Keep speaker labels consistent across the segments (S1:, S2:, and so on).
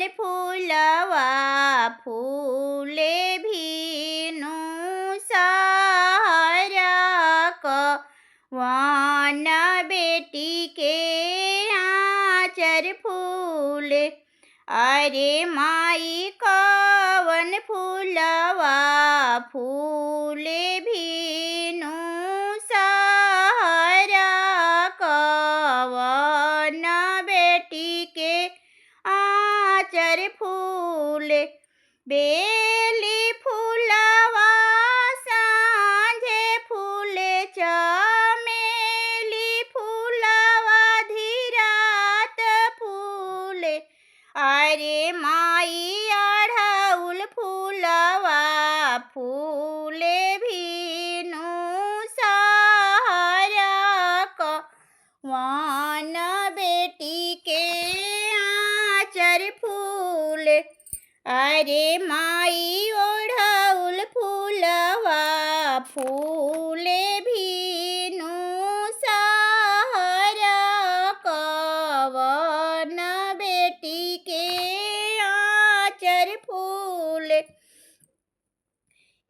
S1: फूलवा फूले भीनु सहारा कवन बेटी के आँचर फूले। अरे माई कवन फूलवा फूले भीनु सहारा कवन बेटी के आँचर फूले। बेली फूलवा सांझे फूले चमेली फूलवा धीरात फूले। अरे माई अढ़उल फूलवा फूले भीनु सहारा कवन बेटी के आँचर फूले। अरे माई अढ़उल फूलवा फूले भीनु सहारा कवन बेटी के आँचर फूले।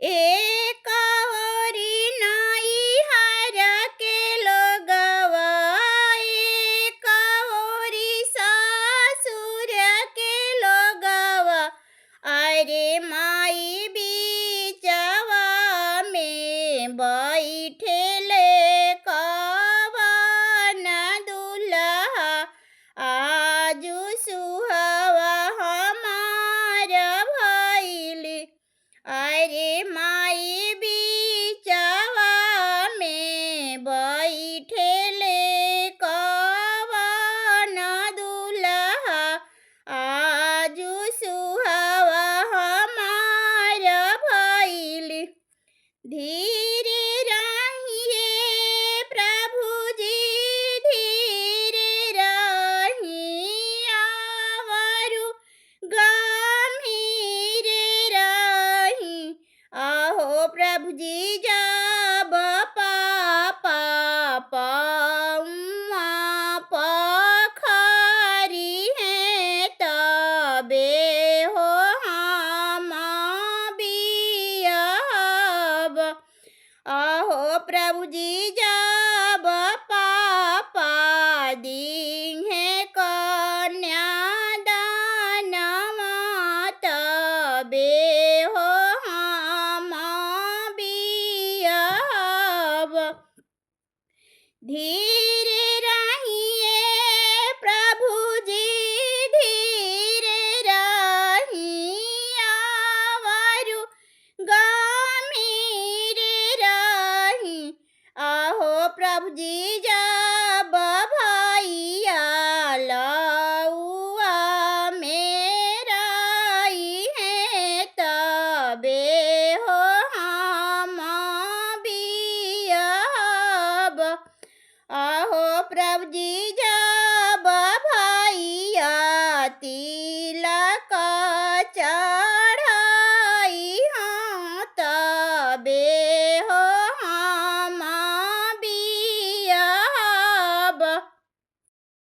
S1: एक ओरी नैहर के लोगवा एक ओरी ससुर के लोगवा। अरे माई बीचवा में बैठेले कवन दुल्हा आजू सुहवा हमार भइली। अरे माई बीचवा में बैठेले कवन दुल्हा आजू सुहवा हमार भइली। धीरे रहिए प्रभु जी धीरे रहिए आवरु गंभीर रही। आहो प्रभु जी जब पापा पौआ पखारी हैं तबे हो हम बियहब। आहो प्रभु जी जब पापा दीन्हे कन्यादानवा तबे हो हम बियहब। धीरे रहिए प्रभु जी धीरे रहिए आवरु गंभीर रही। आहो प्रभु जी जब भैया लौआ मेरा हैं तबे हो हम बियहब। आहो प्रभु जी जब भैया